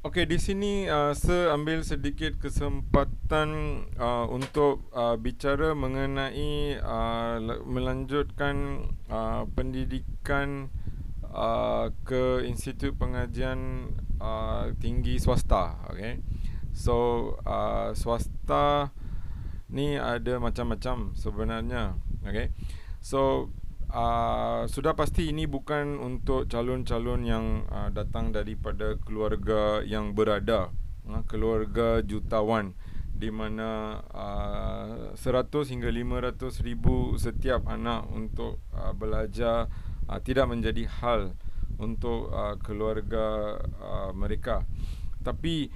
Okey, di sini saya ambil sedikit kesempatan untuk bicara mengenai melanjutkan pendidikan ke Institut Pengajian Tinggi Swasta. Okay. So swasta ni ada macam-macam sebenarnya. Okay. So sudah pasti ini bukan untuk calon-calon yang datang daripada keluarga yang berada, keluarga jutawan, di mana 100 hingga 500 ribu setiap anak untuk belajar tidak menjadi hal untuk keluarga mereka. Tapi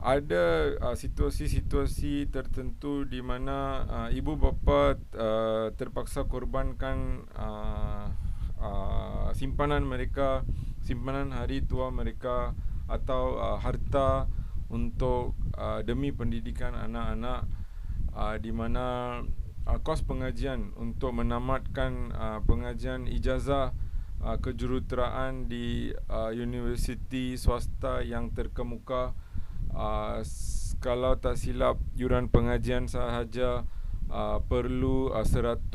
ada situasi-situasi tertentu di mana ibu bapa terpaksa korbankan simpanan mereka, simpanan hari tua mereka, atau harta untuk demi pendidikan anak-anak, di mana kos pengajian untuk menamatkan pengajian ijazah kejuruteraan di universiti swasta yang terkemuka, kalau tak silap yuran pengajian sahaja perlu 100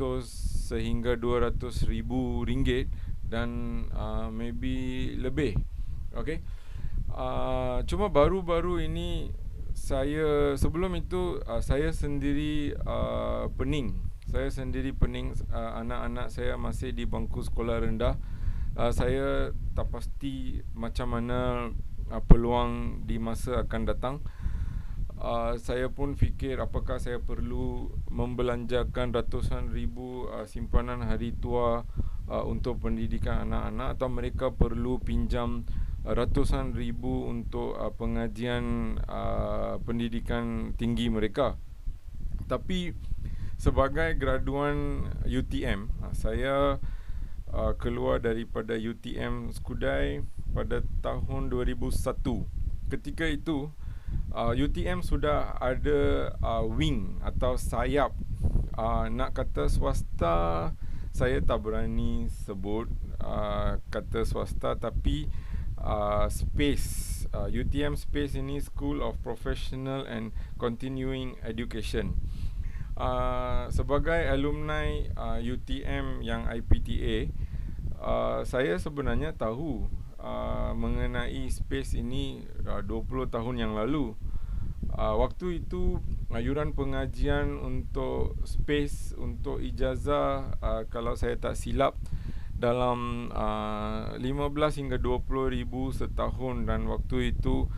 sehingga 200 ribu ringgit, dan maybe lebih. Okay. Cuma baru-baru ini sebelum itu saya sendiri pening. Saya sendiri pening, anak-anak saya masih di bangku sekolah rendah. Saya tak pasti macam mana peluang di masa akan datang. Saya pun fikir apakah saya perlu membelanjakan ratusan ribu simpanan hari tua untuk pendidikan anak-anak, atau mereka perlu pinjam ratusan ribu untuk pengajian pendidikan tinggi mereka. Tapi sebagai graduan UTM, saya keluar daripada UTM Skudai pada tahun 2001. Ketika itu UTM sudah ada wing atau sayap. Nak kata swasta, saya tak berani sebut kata swasta, tapi Space, UTM Space ini School of Professional and Continuing Education. Sebagai alumni UTM yang IPTA, saya sebenarnya tahu mengenai Space ini 20 tahun yang lalu. Waktu itu yuran pengajian untuk Space, untuk ijazah, kalau saya tak silap, dalam 15 hingga 20 ribu setahun. Dan waktu itu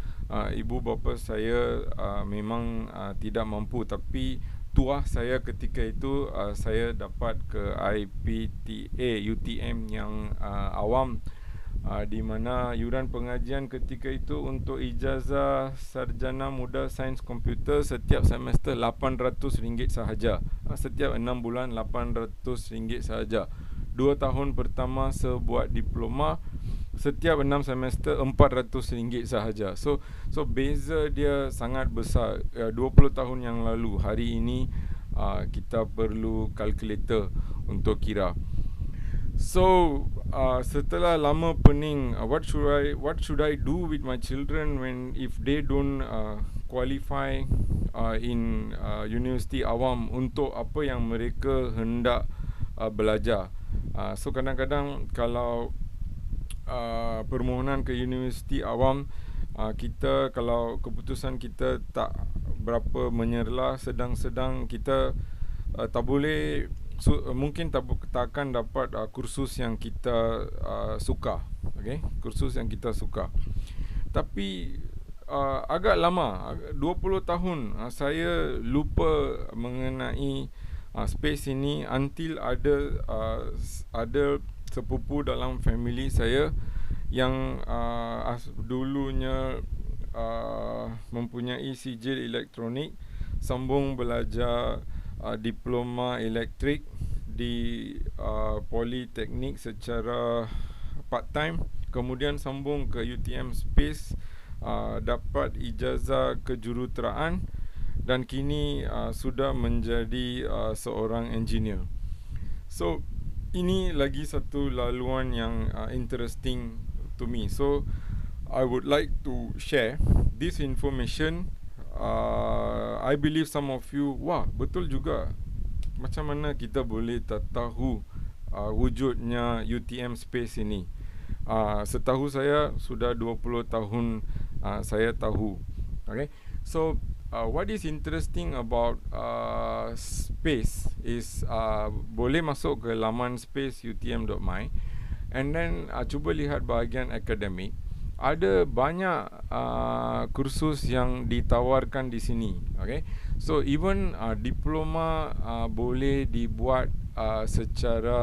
ibu bapa saya memang tidak mampu. Tapi tuah saya ketika itu, saya dapat ke IPTA UTM yang awam, di mana yuran pengajian ketika itu untuk ijazah sarjana muda sains komputer setiap semester RM800 sahaja. Setiap 6 bulan RM800 sahaja. 2 tahun pertama sebuah diploma, setiap 6 semester RM400 sahaja. So beza dia sangat besar. 20 tahun yang lalu, hari ini kita perlu kalkulator untuk kira. So setelah lama pening, what should I do with my children when if they don't qualify in universiti awam untuk apa yang mereka hendak belajar. So kadang-kadang kalau permohonan ke universiti awam, kita, kalau keputusan kita tak berapa menyerlah, sedang-sedang kita tak boleh, mungkin tak akan dapat kursus yang kita suka. Okay? Kursus yang kita suka. Tapi agak lama, 20 tahun saya lupa mengenai Space ini, until ada sepupu dalam family saya yang dulunya mempunyai sijil elektronik, sambung belajar diploma elektrik di Politeknik secara part time, kemudian sambung ke UTM Space, dapat ijazah kejuruteraan, dan kini sudah menjadi seorang engineer. So ini lagi satu laluan yang interesting to me. So I would like to share this information. I believe some of you, wah betul juga. Macam mana kita boleh tahu wujudnya UTM Space ini? Setahu saya sudah 20 tahun saya tahu. Okay, so what is interesting about space is boleh masuk ke laman spaceutm.my and then cuba lihat bahagian akademik. Ada banyak kursus yang ditawarkan di sini. Okay, so even diploma boleh dibuat secara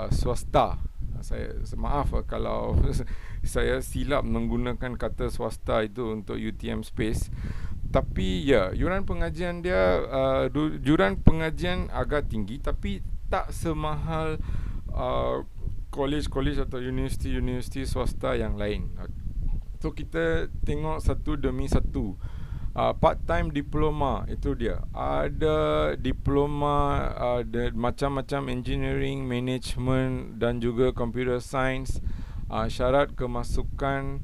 swasta. Saya maaf kalau saya silap menggunakan kata swasta itu untuk UTM Space. Tapi ya, yuran pengajian dia yuran pengajian agak tinggi tapi tak semahal college atau universiti swasta yang lain. So kita tengok satu demi satu. Part-time diploma itu dia. Ada diploma macam-macam engineering, management dan juga computer science. Syarat kemasukan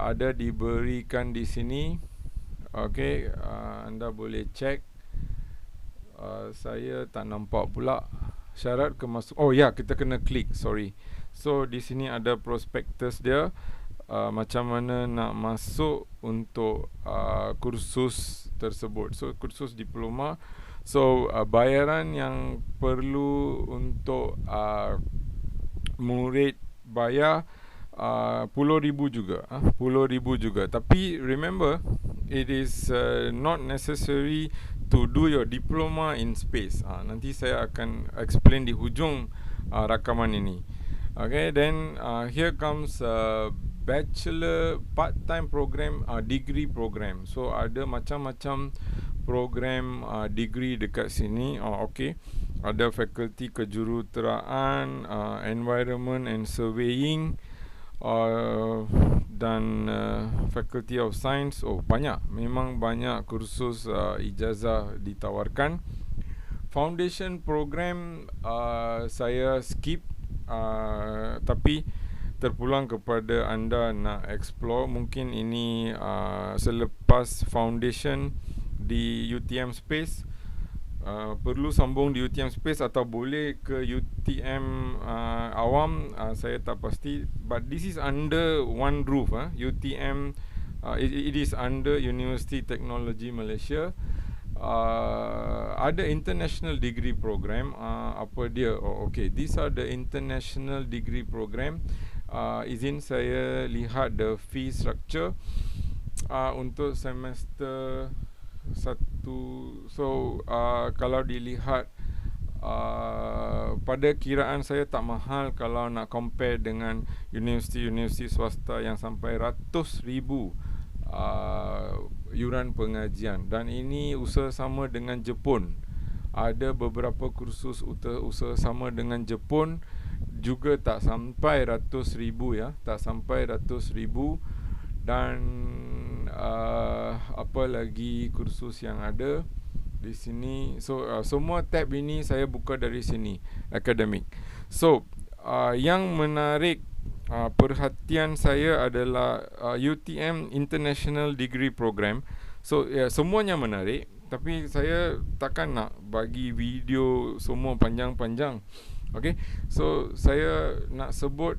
ada diberikan di sini. Okey, anda boleh cek. Saya tak nampak pula syarat kemasukan. Oh ya, kita kena klik, sorry. So di sini ada prospektus dia, macam mana nak masuk untuk kursus tersebut. So kursus diploma. So bayaran yang perlu untuk murid bayar RM10,000 juga. RM10,000 juga. Tapi remember, it is not necessary to do your diploma in space. Nanti saya akan explain di hujung rakaman ini. Okay, then here comes bachelor part-time program, degree program. So ada macam-macam program degree dekat sini. Okay, ada fakulti kejuruteraan, environment and surveying, dan faculty of science. Oh, banyak, memang banyak kursus ijazah ditawarkan. Foundation program saya skip, tapi terpulang kepada anda nak explore. Mungkin ini selepas foundation di UTM Space, perlu sambung di UTM Space atau boleh ke UTM Awam, saya tak pasti. But this is under one roof. UTM, it is under University Technology Malaysia. Ada international degree program. Apa dia? Oh, okay, these are the international degree program. Izin saya lihat the fee structure untuk semester 1. So kalau dilihat pada kiraan saya tak mahal kalau nak compare dengan universiti-universiti swasta yang sampai ratus ribu yuran pengajian. Dan ini usaha sama dengan Jepun. Ada beberapa kursus usaha sama dengan Jepun juga tak sampai ratus ribu ya, tak sampai ratus ribu. Dan apa lagi kursus yang ada di sini. So semua tab ini saya buka dari sini, akademik. So yang menarik perhatian saya adalah UTM International Degree Program. So semuanya menarik, tapi saya takkan nak bagi video semua panjang-panjang. Okay, so saya nak sebut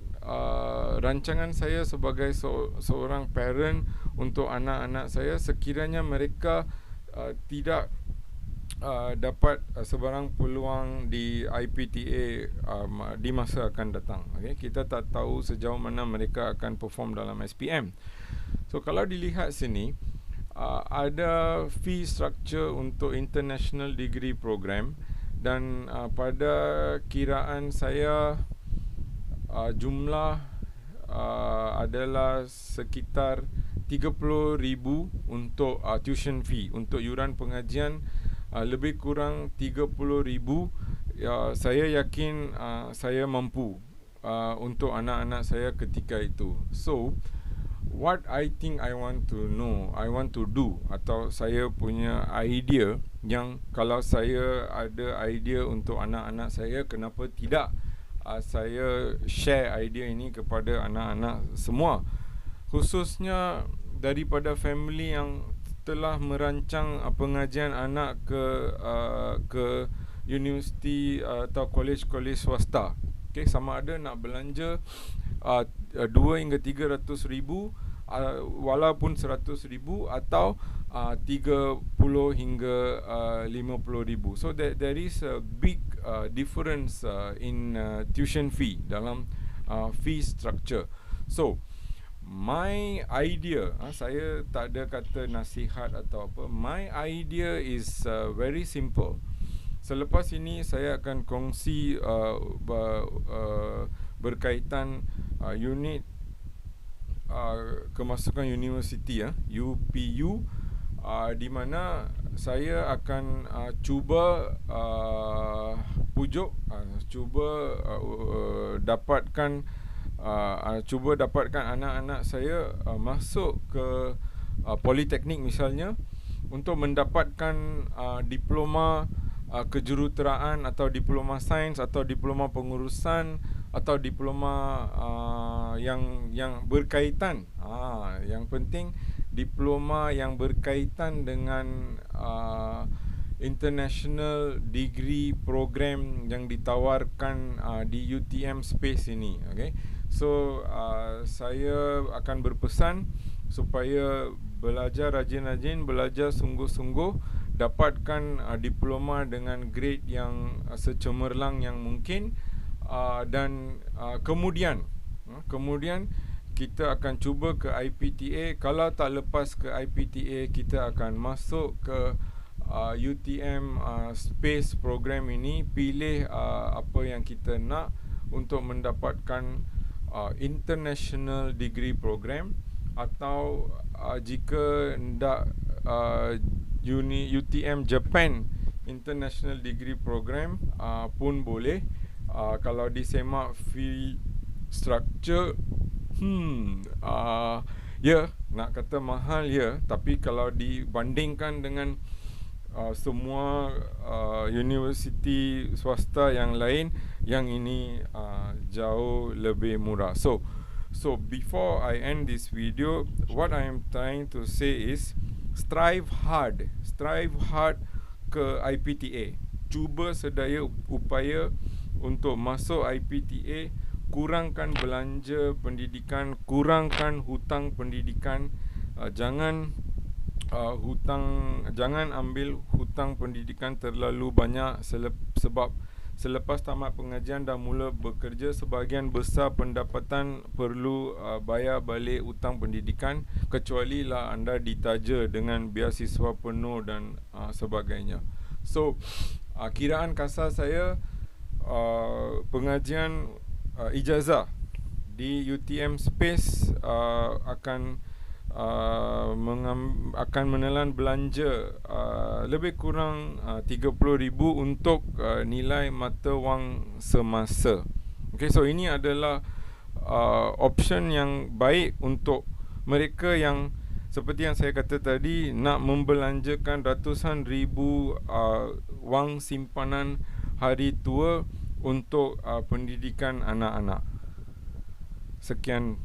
rancangan saya sebagai seorang parent untuk anak-anak saya sekiranya mereka tidak dapat sebarang peluang di IPTA di masa akan datang. Okay, kita tak tahu sejauh mana mereka akan perform dalam SPM. So kalau dilihat sini, ada fee structure untuk international degree program. Dan pada kiraan saya jumlah adalah sekitar 30,000 untuk tuition fee, untuk yuran pengajian lebih kurang 30,000. Saya yakin saya mampu untuk anak-anak saya ketika itu. So what I think I want to know, I want to do, atau saya punya idea yang kalau saya ada idea untuk anak-anak saya, kenapa tidak saya share idea ini kepada anak-anak semua. khususnya daripada family yang telah merancang pengajian anak ke universiti atau kolej-kolej swasta. Okay, sama ada nak belanja 2 hingga 300 ribu walaupun 100 ribu atau 30 hingga 50 ribu. So there is a big difference in tuition fee dalam fee structure. So my idea, saya tak ada kata nasihat atau apa. My idea is very simple. Selepas ini saya akan kongsi berkaitan unit kemasukan universiti, UPU, di mana saya akan cuba dapatkan anak-anak saya masuk ke politeknik misalnya, untuk mendapatkan diploma kejuruteraan atau diploma sains atau diploma pengurusan atau diploma yang berkaitan. Yang penting diploma yang berkaitan dengan international degree program yang ditawarkan di UTM Space ini. Okay? So saya akan berpesan supaya belajar rajin-rajin, belajar sungguh-sungguh, dapatkan diploma dengan grade yang secemerlang yang mungkin, dan kemudian kita akan cuba ke IPTA. Kalau tak lepas ke IPTA, kita akan masuk ke UTM Space program ini, pilih apa yang kita nak untuk mendapatkan international degree program, atau jika hendak UTM Japan International Degree Program pun boleh. Kalau disemak fee structure, nak kata mahal tapi kalau dibandingkan dengan semua universiti swasta yang lain, yang ini jauh lebih murah. So before I end this video, what I am trying to say is strive hard ke IPTA. Cuba sedaya upaya untuk masuk IPTA. Kurangkan belanja pendidikan, kurangkan hutang pendidikan. Jangan ambil hutang pendidikan terlalu banyak, sebab selepas tamat pengajian dah mula bekerja, sebahagian besar pendapatan perlu bayar balik hutang pendidikan, kecuali lah anda ditaja dengan beasiswa penuh dan sebagainya. So kiraan kasar saya, pengajian ijazah di UTM Space akan menelan belanja lebih kurang 30,000 untuk nilai mata wang semasa. Okay, so ini adalah option yang baik untuk mereka yang seperti yang saya kata tadi, nak membelanjakan ratusan ribu wang simpanan hari tua untuk pendidikan anak-anak. Sekian